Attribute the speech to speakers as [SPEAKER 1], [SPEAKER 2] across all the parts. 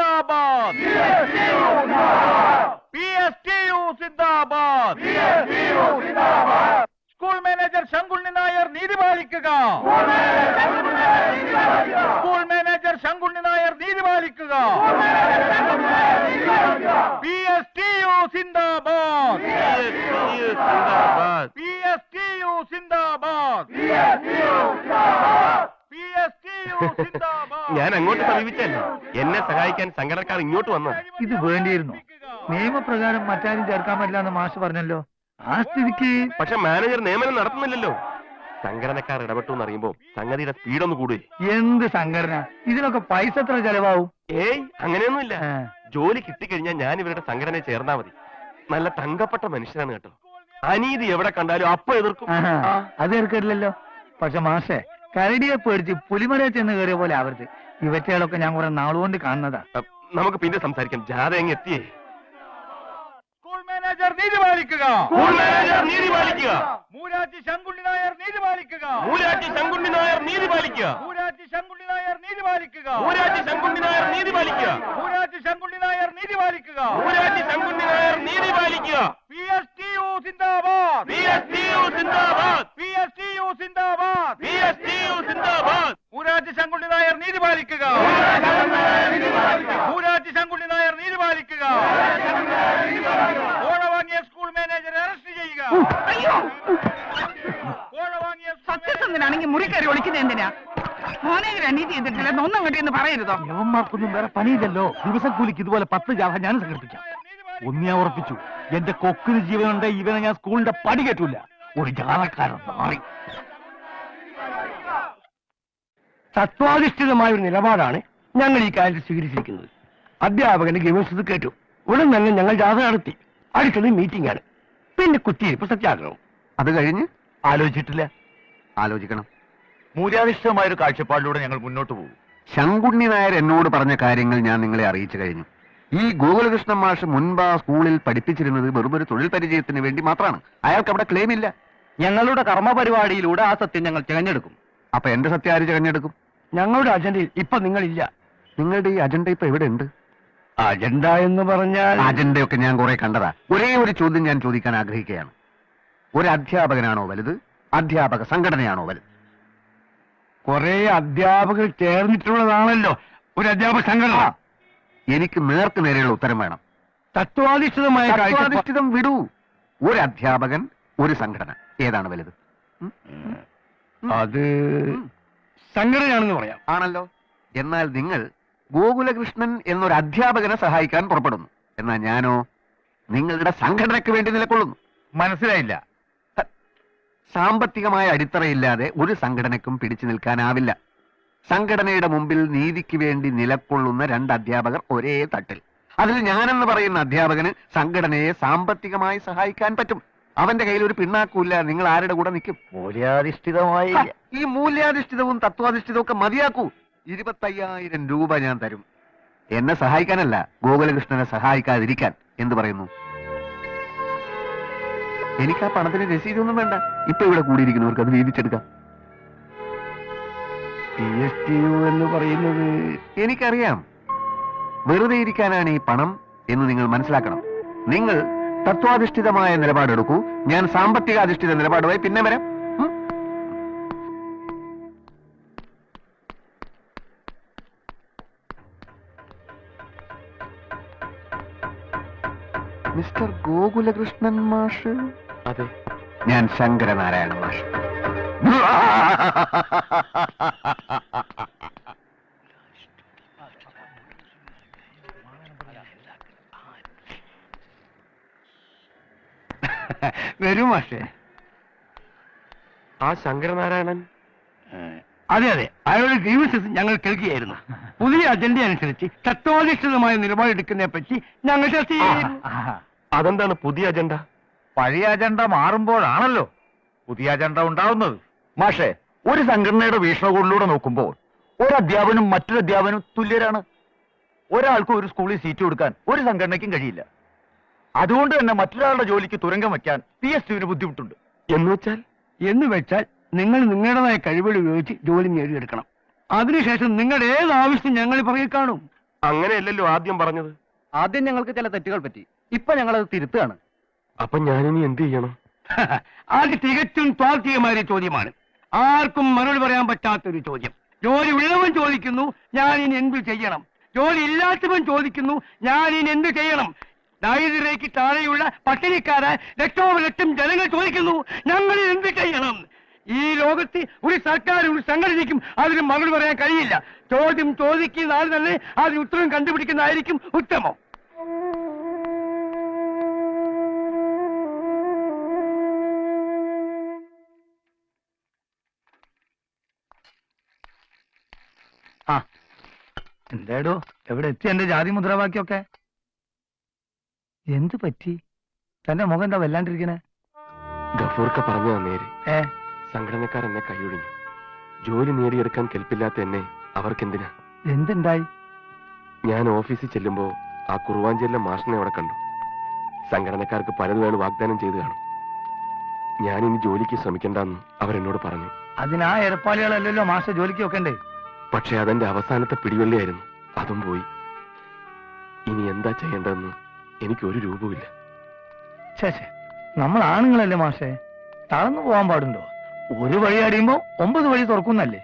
[SPEAKER 1] സിന്ദാബാദ്, PSTU സിന്ദാബാദ്. School manager Sankunni Nair നീതി പാലിക്കുക. School manager Sankunni Nair നീതി പാലിക്കുക. PSTU സിന്ദാബാദ്, PSTU സിന്ദാബാദ്, PSTU സിന്ദാബാദ്.
[SPEAKER 2] ഞാൻ അങ്ങോട്ട് സമീപിച്ചല്ലോ, എന്നെ സഹായിക്കാൻ സംഘടനക്കാർ ഇങ്ങോട്ട് വന്നു.
[SPEAKER 3] ഇത് വേണ്ടിയിരുന്നു. നിയമപ്രകാരം മറ്റാരും ചേർക്കാൻ പറ്റില്ല എന്ന് മാഷ് പറഞ്ഞല്ലോ. ആ സ്ഥിതിക്ക്
[SPEAKER 2] പക്ഷെ മാനേജർ നിയമനം നടത്തുന്നില്ലല്ലോ. സംഘടനക്കാർ ഇടപെട്ടു എന്നറിയുമ്പോ സംഗതിയുടെ സ്പീഡൊന്ന് കൂടുകയെ.
[SPEAKER 3] എന്ത് സംഘടന? ഇതിനൊക്കെ പൈസ എത്ര ചെലവാവും?
[SPEAKER 2] ഏയ് അങ്ങനെയൊന്നുമില്ല. ജോലി കിട്ടിക്കഴിഞ്ഞാൽ ഞാൻ ഇവരുടെ സംഘടനയിൽ ചേർന്നാ മതി. നല്ല തങ്കപ്പെട്ട മനുഷ്യനാണ് കേട്ടോ. അനീതി എവിടെ കണ്ടാലും അപ്പൊ എതിർക്കും.
[SPEAKER 3] അത് എതിർക്കില്ലല്ലോ. പക്ഷെ മാഷെ, കരടിയെ പേടിച്ച് പുലിമലയെ ചെന്ന് കയറിയ പോലെ ആവരുത്. ഇവറ്റകളൊക്കെ ഞാൻ കുറെ നാളുകൊണ്ട് കാണുന്നതാ.
[SPEAKER 2] നമുക്ക് പിന്നെ സംസാരിക്കാം. ജാഥ എങ്ങ് എത്തിയേ.
[SPEAKER 1] സ്കൂൾ മാനേജർ നീതി പാലിക്കുക.
[SPEAKER 2] സ്കൂൾ മാനേജർ നീതി പാലിക്കുക.
[SPEAKER 1] മൂരാറ്റി ശങ്കുണ്ണി നായർ നീതി പാലിക്കുക.
[SPEAKER 2] മൂരാറ്റി ശങ്കുണ്ണി നായർ നീതി പാലിക്കുക.
[SPEAKER 1] മൂരാറ്റി ശങ്കുണ്ണി നായർ നീതി പാലിക്കുക.
[SPEAKER 2] മൂരാറ്റി ശങ്കുണ്ണി നായർ നീതി പാലിക്കുക.
[SPEAKER 1] മൂരാറ്റി ശങ്കുണ്ണി നായർ നീതി പാലിക്കുക.
[SPEAKER 2] മൂരാറ്റി ശങ്കുണ്ണി നായർ നീതി പാലിക്കുക.
[SPEAKER 1] PSTU സിന്ദാബാദ്,
[SPEAKER 2] PSTU സിന്ദാബാദ്,
[SPEAKER 1] PSTU സിന്ദാബാദ്,
[SPEAKER 2] PSTU സിന്ദാബാദ്.
[SPEAKER 1] മൂരാറ്റി ശങ്കുണ്ണി നായർ നീതി പാലിക്കുക. മൂരാറ്റി ശങ്കുണ്ണി നായർ നീതി പാലിക്കുക. കോഴ വാങ്ങിയ സ്കൂൾ മാനേജറെ അറസ്റ്റ് ചെയ്യുക. കോഴ വാങ്ങിയ
[SPEAKER 4] സത്യസന്ധനാണെങ്കിൽ മുറിക്കറി ഒളിക്കുന്നത് എന്തിനാ? മോനേജർ അനീതി ചെയ്തിട്ടില്ല, ഒന്നും കിട്ടിയെന്ന് പറയരുതോ?
[SPEAKER 3] യവന്മാർക്കൊന്നും വേറെ പണിയില്ലല്ലോ. ദിവസം കൂലിക്ക് ഇതുപോലെ 10 ജാഥ ഞാൻ സംഘടിപ്പിക്കാം. ഒന്നിയാ ഉറപ്പിച്ചു, എന്റെ കൊക്കിന് ജീവനുണ്ട്. ഇവനെ ഞാൻ സ്കൂളിന്റെ പടി കേട്ടില്ല. ഒരു ജാഥക്കാരൻ മാറി.
[SPEAKER 5] തത്വാധിഷ്ഠിതമായ ഒരു നിലപാടാണ് ഞങ്ങൾ ഈ കാര്യത്തിൽ സ്വീകരിച്ചിരിക്കുന്നത്. അധ്യാപകന്റെ ഗവേഷണത്തിൽ കേട്ടു. ഉടൻ തന്നെ ഞങ്ങൾ ജാഥ നടത്തി. അടുത്തത് മീറ്റിംഗ് ആണ്. പിന്നെ കുത്തിയിരിപ്പ് സത്യാഗ്രഹം.
[SPEAKER 3] അത് കഴിഞ്ഞ്
[SPEAKER 5] ആലോചിച്ചിട്ടില്ല.
[SPEAKER 3] ആലോചിക്കണം.
[SPEAKER 1] മൂല്യാധിഷ്ഠിതമായ ഒരു കാഴ്ചപ്പാടിലൂടെ ഞങ്ങൾ മുന്നോട്ട് പോകും.
[SPEAKER 3] ശങ്കുണ്ണി നായർ എന്നോട് പറഞ്ഞ കാര്യങ്ങൾ ഞാൻ നിങ്ങളെ അറിയിച്ചു കഴിഞ്ഞു. ഈ ഗോകുലകൃഷ്ണൻ മാഷ് മുൻപ് ആ സ്കൂളിൽ പഠിപ്പിച്ചിരുന്നത് വെറുമൊരു തൊഴിൽ പരിചയത്തിന് വേണ്ടി മാത്രമാണ്. അയാൾക്ക് അവിടെ ക്ലെയിം ഇല്ല.
[SPEAKER 5] ഞങ്ങളുടെ കർമ്മപരിപാടിയിലൂടെ ആ സത്യം ഞങ്ങൾ തിരഞ്ഞെടുക്കും.
[SPEAKER 3] അപ്പൊ എന്റെ സത്യം ആര് തിരഞ്ഞെടുക്കും?
[SPEAKER 5] ഞങ്ങളുടെ അജണ്ടയിൽ ഇപ്പൊ നിങ്ങളില്ല.
[SPEAKER 3] നിങ്ങളുടെ ഈ അജണ്ട ഇപ്പൊ എവിടെ ഉണ്ട്?
[SPEAKER 5] അജണ്ട എന്ന് പറഞ്ഞാൽ
[SPEAKER 3] അജണ്ടയൊക്കെ ഞാൻ കുറെ കണ്ടതാ. ഒരേ ഒരു ചോദ്യം ഞാൻ ചോദിക്കാൻ ആഗ്രഹിക്കുകയാണ്. ഒരു അധ്യാപകനാണോ വലുത്, അധ്യാപക സംഘടനയാണോ വലുത്?
[SPEAKER 5] കുറെ അധ്യാപകർ ചേർന്നിട്ടുള്ളതാണല്ലോ ഒരു അധ്യാപക സംഘടന.
[SPEAKER 3] എനിക്ക് നേർക്ക് നേരെയുള്ള ഉത്തരം വേണം.
[SPEAKER 5] തത്വാധിഷ്ഠിതമായ
[SPEAKER 3] തത്വാധിഷ്ഠിതം വിടൂ. ഒരു അധ്യാപകൻ, ഒരു സംഘടന, ഏതാണ് വലുത്?
[SPEAKER 5] അത് സംഘടനയാണെന്ന് പറയാം.
[SPEAKER 3] ആണല്ലോ. എന്നാൽ നിങ്ങൾ ഗോകുലകൃഷ്ണൻ എന്നൊരു അധ്യാപകനെ സഹായിക്കാൻ പുറപ്പെടുന്നു. എന്നാൽ ഞാനോ നിങ്ങളുടെ സംഘടനയ്ക്ക് വേണ്ടി നിലകൊള്ളുന്നു.
[SPEAKER 1] മനസ്സിലായില്ല.
[SPEAKER 3] സാമ്പത്തികമായ അടിത്തറയില്ലാതെ ഒരു സംഘടനയ്ക്കും പിടിച്ചു നിൽക്കാനാവില്ല. സംഘടനയുടെ മുമ്പിൽ നീതിക്ക് വേണ്ടി നിലകൊള്ളുന്ന 2 അധ്യാപകർ ഒരേ തട്ടിൽ. അതിൽ ഞാനെന്ന് പറയുന്ന അധ്യാപകന് സംഘടനയെ സാമ്പത്തികമായി സഹായിക്കാൻ പറ്റും. അവന്റെ കയ്യിൽ ഒരു പിണ്ണാക്കൂല്ല. നിങ്ങൾ ആരുടെ കൂടെ നിൽക്കും?
[SPEAKER 1] മൂല്യാധിഷ്ഠിതമായി
[SPEAKER 3] ഈ മൂല്യാധിഷ്ഠിതവും തത്വാധിഷ്ഠിതവും ഒക്കെ മതിയാക്കൂ. 25,000 രൂപ ഞാൻ തരും. എന്നെ സഹായിക്കാനല്ല, ഗോകുലകൃഷ്ണനെ സഹായിക്കാതിരിക്കാൻ. എന്ത് പറയുന്നു? എനിക്ക് ആ പണത്തിന് രസീതൊന്നും വേണ്ട. ഇപ്പൊ ഇവിടെ കൂടിയിരിക്കുന്നവർക്ക് അത് വീതിച്ചെടുക്കാം.
[SPEAKER 5] PSTU എന്ന് പറയുന്നത്
[SPEAKER 3] എനിക്കറിയാം. വെറുതെ ഇരിക്കാനാണ് ഈ പണം എന്ന് നിങ്ങൾ മനസ്സിലാക്കണം. നിങ്ങൾ തത്വാധിഷ്ഠിതമായ നിലപാടെടുക്കൂ. ഞാൻ സാമ്പത്തികാധിഷ്ഠിത നിലപാടുമായി പിന്നെ വരാം. മിസ്റ്റർ ഗോകുലകൃഷ്ണൻ മാഷ്?
[SPEAKER 2] അതെ,
[SPEAKER 3] ഞാൻ ശങ്കരനാരായണ മാഷ്.
[SPEAKER 5] വരൂ മാഷേ.
[SPEAKER 2] ആ ശങ്കരനാരായണൻ?
[SPEAKER 5] അതെ അതെ, അയാളുടെ ഗ്രീവൻസസ് ഞങ്ങൾ കേൾക്കുകയായിരുന്നു. പുതിയ അജണ്ട അനുസരിച്ച് തത്വാധിഷ്ഠിതമായ നിലപാടെടുക്കുന്നതിനെ പറ്റി ഞങ്ങൾ ചർച്ച ചെയ്യുന്നു.
[SPEAKER 2] അതെന്താണ് പുതിയ അജണ്ട?
[SPEAKER 1] പഴയ അജണ്ട മാറുമ്പോഴാണല്ലോ പുതിയ അജണ്ട ഉണ്ടാവുന്നത്.
[SPEAKER 3] മാഷേ, ഒരു സംഘടനയുടെ വീക്ഷണകോണിലൂടെ നോക്കുമ്പോൾ ഒരു അധ്യാപനും മറ്റൊരു അധ്യാപനും തുല്യരാണ്. ഒരാൾക്കും ഒരു സ്കൂളിൽ സീറ്റ് കൊടുക്കാൻ ഒരു സംഘടനയ്ക്കും കഴിയില്ല. അതുകൊണ്ട് തന്നെ മറ്റൊരാളുടെ ജോലിക്ക് തുരങ്കം വയ്ക്കാൻ PSTUവിന് ബുദ്ധിമുട്ടുണ്ട്.
[SPEAKER 5] എന്ന് വെച്ചാൽ നിങ്ങൾ നിങ്ങളുടേതായ കഴിവുകൾ ഉപയോഗിച്ച് ജോലി നേടിയെടുക്കണം. അതിനുശേഷം നിങ്ങളുടെ ഏത് ആവശ്യം ഞങ്ങൾ പുറകെ കാണും.
[SPEAKER 2] അങ്ങനെയല്ലല്ലോ ആദ്യം പറഞ്ഞത്.
[SPEAKER 5] ആദ്യം ഞങ്ങൾക്ക് ചില തെറ്റുകൾ പറ്റി, ഇപ്പൊ ഞങ്ങളത് തിരുത്തുകയാണ്.
[SPEAKER 2] അപ്പൊ ഞാനിനി എന്ത് ചെയ്യണം?
[SPEAKER 5] അത് തികച്ചും സ്വാർത്ഥികമായ ചോദ്യമാണ്, ആർക്കും മറുപടി പറയാൻ പറ്റാത്തൊരു ചോദ്യം. ജോലി ഉള്ളവൻ ചോദിക്കുന്നു ഞാൻ ഇനി എന്ത് ചെയ്യണം, ജോലി ഇല്ലാത്തവൻ ചോദിക്കുന്നു ഞാൻ ഇനി എന്ത് ചെയ്യണം. ദാരിദ്ര്യക്ക് താഴെയുള്ള പട്ടിണിക്കാരായ ലക്ഷോപലക്ഷം ജനങ്ങൾ ചോദിക്കുന്നു ഞങ്ങൾ എന്ത് ചെയ്യണം. ഈ ലോകത്ത് ഒരു സർക്കാരും ഒരു സംഘടനയ്ക്കും അതിന് മറുപടി പറയാൻ കഴിയില്ല. ചോദ്യം ചോദിക്കുന്ന ആൾ തന്നെ അതിന് ഉത്തരം കണ്ടുപിടിക്കുന്നതായിരിക്കും ഉത്തമം. ആ എന്താടോ, എവിടെ എത്തി എന്റെ ജാതി മുദ്രാവാക്യൊക്കെ? എന്ത് പറ്റി? തന്റെ മുഖം എന്താ വല്ലാണ്ടിരിക്കണേ?
[SPEAKER 2] ഗഫൂർക്ക പറഞ്ഞു നേര്. സംഘടനക്കാർ എന്നെ കൈയൊഴിഞ്ഞു. ജോലി നേടിയെടുക്കാൻ കെൽപ്പില്ലാത്ത എന്നെ അവർക്കെന്തിനാ?
[SPEAKER 5] എന്തുണ്ടായി?
[SPEAKER 2] ഞാൻ ഓഫീസിൽ ചെല്ലുമ്പോ ആ കുറുവാഞ്ചേരിലെ മാഷിനെ അവിടെ കണ്ടു. സംഘടനക്കാർക്ക് പലതുമാണ് വാഗ്ദാനം ചെയ്തു കാണും. ഞാനിനി ജോലിക്ക് ശ്രമിക്കണ്ടെന്ന് അവരെന്നോട് പറഞ്ഞു.
[SPEAKER 5] അതിനാ എരപ്പാളികളല്ലല്ലോ മാഷ ജോലിക്ക് വെക്കണ്ടേ?
[SPEAKER 2] പക്ഷെ അതെന്റെ അവസാനത്തെ പിടിവള്ളിയായിരുന്നു, അതും പോയി. ഇനി എന്താ ചെയ്യേണ്ടതെന്ന് എനിക്കൊരു രൂപമില്ല.
[SPEAKER 5] ശേ, നമ്മൾ ആണുങ്ങളല്ലേ മാഷേ, തളർന്നു പോകാൻ പാടുണ്ടോ? ഒരു വഴി അടിയുമ്പോ 9 വഴി തുറക്കുന്നല്ലേ?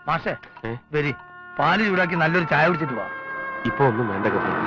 [SPEAKER 5] മാഷേ വരി, പാല് ചൂടാക്കി നല്ലൊരു ചായ കുടിച്ചിട്ട് പോവാ.
[SPEAKER 2] ഇപ്പൊ ഒന്നും വേണ്ട ഗഫൂർ.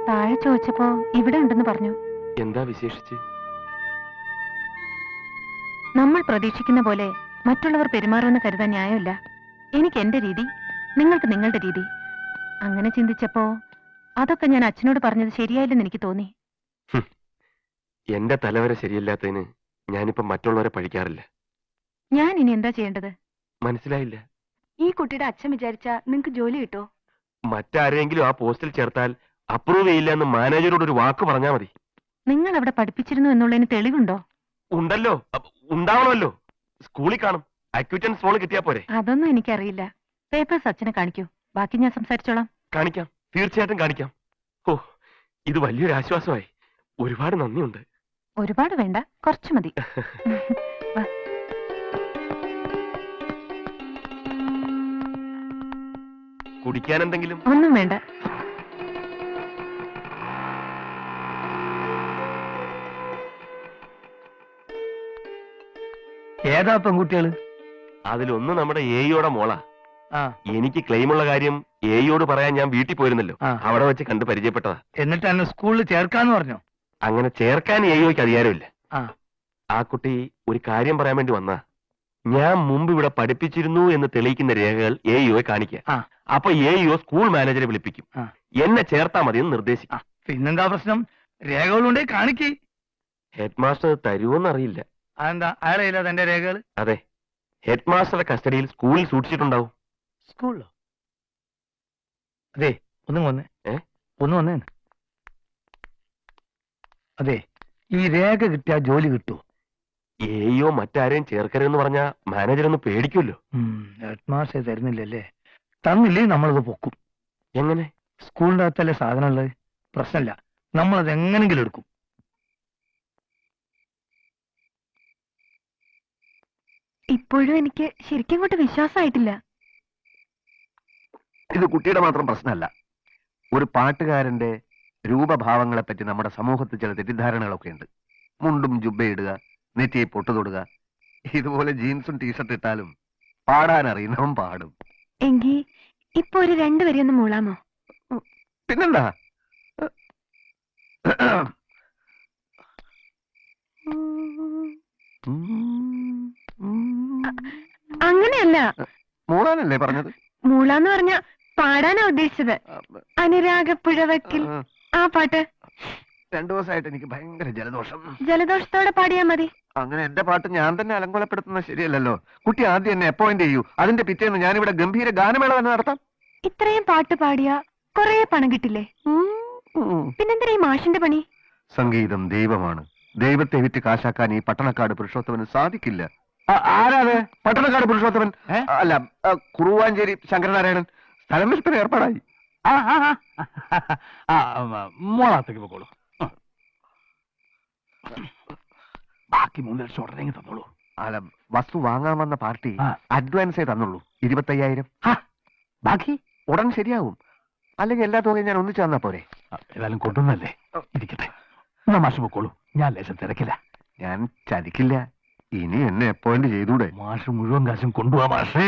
[SPEAKER 6] താഴെ ചോദിച്ചപ്പോ ഇവിടെ ഉണ്ടെന്ന് പറഞ്ഞു.
[SPEAKER 2] എന്താ വിശേഷിച്ച്?
[SPEAKER 6] നമ്മൾ പ്രതീക്ഷിക്കുന്ന പോലെ മറ്റുള്ളവർ പെരുമാറുമെന്ന് കരുതാൻ ന്യായമില്ല. എനിക്ക് എന്റെ രീതി, നിങ്ങൾക്ക് നിങ്ങളുടെ രീതി. അങ്ങനെ ചിന്തിച്ചപ്പോ അതൊക്കെ ഞാൻ അച്ഛനോട് പറഞ്ഞത് ശരിയായില്ലെന്ന് എനിക്ക് തോന്നി.
[SPEAKER 2] എന്റെ തലവരെ ശരിയല്ലാത്തതിന് ഞാനിപ്പോ മറ്റുള്ളവരെ പഴിക്കാറില്ല.
[SPEAKER 6] ഞാൻ ഇനി എന്താ ചെയ്യേണ്ടത്?
[SPEAKER 2] മനസ്സിലായില്ല.
[SPEAKER 6] ഈ കുട്ടിയുടെ അച്ഛൻ വിചാരിച്ചാ നിങ്ങക്ക് ജോലി കിട്ടോ?
[SPEAKER 2] മറ്റാരെങ്കിലും ആ പോസ്റ്റിൽ ചേർത്താൽ അപ്രൂവ് ചെയ്യില്ല എന്ന് മാനേജരോട് ഒരു വാക്ക് പറഞ്ഞാൽ മതി.
[SPEAKER 6] നിങ്ങൾ അവിടെ പഠിപ്പിച്ചിരുന്നു എന്നുള്ളതിന് തെളിവുണ്ടോ?
[SPEAKER 2] ഉണ്ടല്ലോ, ഉണ്ടാവണമല്ലോ. സ്കൂളിൽ കാണും. അക്യൂറ്റൻസ് റോള് കിട്ടിയാ പോരെ?
[SPEAKER 6] അതൊന്നും എനിക്കറിയില്ല. പേപ്പേഴ്സ് അച്ഛനെ കാണിക്കൂ, ബാക്കി ഞാൻ സംസാരിച്ചോളാം.
[SPEAKER 2] കാണിക്കാം, തീർച്ചയായിട്ടും കാണിക്കാം. ഓ, ഇത് വലിയൊരു ആശ്വാസമായി. ഒരുപാട് നന്ദിയുണ്ട്.
[SPEAKER 6] ഒരുപാട് വേണ്ട, കുറച്ച് മതി.
[SPEAKER 2] കുടിക്കാൻ എന്തെങ്കിലും?
[SPEAKER 6] ഒന്നും വേണ്ട.
[SPEAKER 5] ഏതാ പെൺകുട്ടികള്?
[SPEAKER 2] അതിലൊന്ന് നമ്മുടെ എയോടെ മോളാ. എനിക്ക് ക്ലെയിമുള്ള കാര്യം എയോട് പറയാൻ ഞാൻ വീട്ടിൽ പോയിരുന്നല്ലോ, അവിടെ വെച്ച് കണ്ട് പരിചയപ്പെട്ടതാ.
[SPEAKER 5] എന്നിട്ട് എന്നെ സ്കൂളിൽ ചേർക്കാന്ന് പറഞ്ഞോ?
[SPEAKER 2] അങ്ങനെ ചേർക്കാൻ എയോയ്ക്ക് അധികാരമില്ല. ആ കുട്ടി ഒരു കാര്യം പറയാൻ വേണ്ടി വന്നാ. ഞാൻ മുമ്പ് ഇവിടെ പഠിപ്പിച്ചിരുന്നു എന്ന് തെളിയിക്കുന്ന രേഖകൾ എയോയെ കാണിക്കുക. അപ്പൊ എയോ സ്കൂൾ മാനേജറെ വിളിപ്പിക്കും, എന്നെ ചേർത്താ മതിയെന്ന് നിർദ്ദേശിക്കും.
[SPEAKER 5] പിന്നെന്താ പ്രശ്നം? രേഖകളുണ്ടേ കാണിക്കേ.
[SPEAKER 2] ഹെഡ് മാസ്റ്റർ തരുമോന്നറിയില്ല.
[SPEAKER 5] അതെന്താ അയാളെ തന്റെ രേഖകൾ?
[SPEAKER 2] അതെ, ഹെഡ് മാസ്റ്ററുടെ കസ്റ്റഡിയിൽ സ്കൂളിൽ സൂക്ഷിച്ചിട്ടുണ്ടാവും.
[SPEAKER 5] സ്കൂളിലോ? അതെ, ഒന്നും വന്നേ. അതെ, ഈ രേഖ കിട്ടിയാ ജോലി കിട്ടുമോ?
[SPEAKER 2] എയോ മറ്റാരെയും ചേർക്കരുതെന്ന് പറഞ്ഞാ മാനേജർ ഒന്ന് പേടിക്കുമല്ലോ.
[SPEAKER 5] Head master തരുന്നില്ലല്ലേ? തന്നില്ലേ നമ്മളത് പൊക്കും.
[SPEAKER 2] എങ്ങനെ?
[SPEAKER 5] സ്കൂളിന്റെ അകത്തല്ലേ സാധനം ഉള്ളത്, പ്രശ്നമില്ല, നമ്മളത് എങ്ങനെങ്കിലും എടുക്കും.
[SPEAKER 6] ഇപ്പോഴും എനിക്ക് ശരിക്കും അങ്ങോട്ട് വിശ്വാസമായിട്ടില്ല.
[SPEAKER 3] ഇത് കുട്ടിയുടെ മാത്രം പ്രശ്നമല്ല. ഒരു പാട്ടുകാരന്റെ രൂപഭാവങ്ങളെ പറ്റി നമ്മുടെ സമൂഹത്തിൽ ചില തെറ്റിദ്ധാരണകളൊക്കെ ഉണ്ട്. മുണ്ടും ജുബ്ബയിടുക, നെറ്റിയെ പൊട്ടു തൊടുക, ഇതുപോലെ ജീൻസും ടീഷർട്ട് ഇട്ടാലും പാടാൻ അറിയുന്നവൻ പാടും.
[SPEAKER 6] എങ്കി ഇപ്പൊ ഒരു 2 വരെയൊന്ന് മൂളാമോ?
[SPEAKER 3] പിന്നെന്താ?
[SPEAKER 6] അങ്ങനെയല്ല,
[SPEAKER 3] മൂളാനല്ലേ പറഞ്ഞത്?
[SPEAKER 6] മൂളാന്ന് പറഞ്ഞ പാടാനാ ഉദ്ദേശിച്ചത്. അനുരാഗപ്പുഴവക്കിൽ ആ പാട്ട്.
[SPEAKER 3] രണ്ടു ദിവസമായിട്ട് എനിക്ക് ഭയങ്കര ജലദോഷം.
[SPEAKER 6] ജലദോഷത്തോടെ പാടിയാ മതി.
[SPEAKER 3] അങ്ങനെ എന്റെ പാട്ട് ഞാൻ തന്നെ അലങ്കോലപ്പെടുത്തുന്നത് ശരിയല്ലല്ലോ. കുട്ടി ആദ്യം എന്നെ അപ്പോയിന്റ് ചെയ്യൂ, അതിന്റെ പിറ്റേന്ന് ഞാനിവിടെ ഗംഭീര ഗാനമേള തന്നെ നടത്താം.
[SPEAKER 6] ഇത്രയും പാട്ട് പാടിയാ കൊറേ പണം കിട്ടില്ലേ? പിന്നെന്തിനാ ഈ മാഷിന്റെ പണി?
[SPEAKER 3] സംഗീതം ദൈവമാണ്. ദൈവത്തെ വിറ്റ് കാശാക്കാൻ ഈ പട്ടണക്കാട് പുരുഷോത്തമന് സാധിക്കില്ല.
[SPEAKER 5] ആരാത്?
[SPEAKER 3] പട്ടണക്കാട് പുരുഷോത്തമൻ അല്ല, കുറുവാഞ്ചേരി ശങ്കരനാരായണൻ. സ്ഥലം വിൽപ്പന ഏർപ്പാടായി.
[SPEAKER 5] മോളാത്തേക്ക് പോക്കോളൂ. ബാക്കി 3 ലക്ഷം ഉടനെ തന്നോളൂ.
[SPEAKER 3] അല്ല, വസ്തു വാങ്ങാൻ വന്ന പാർട്ടി അഡ്വാൻസേ തന്നുള്ളൂ 25,000.
[SPEAKER 5] ബാക്കി
[SPEAKER 3] ഉടൻ ശരിയാവും. അല്ലെങ്കിൽ എല്ലാ തുകയും ഞാൻ ഒന്നിച്ചു തന്നാ പോരെ?
[SPEAKER 5] ഏതായാലും കൊണ്ടുവന്നല്ലേ, ഇരിക്കട്ടെ. എന്നാ മാഷ് പൊക്കോളൂ, ഞാൻ ലേശം തിരക്കില്ല.
[SPEAKER 3] ഞാൻ ചതിക്കില്ല. ഇനി എന്നെ അപ്പോയിന്റ് ചെയ്തൂടെ?
[SPEAKER 5] മാഷ് മുഴുവൻ കാശും കൊണ്ടുപോവാ മാഷേ.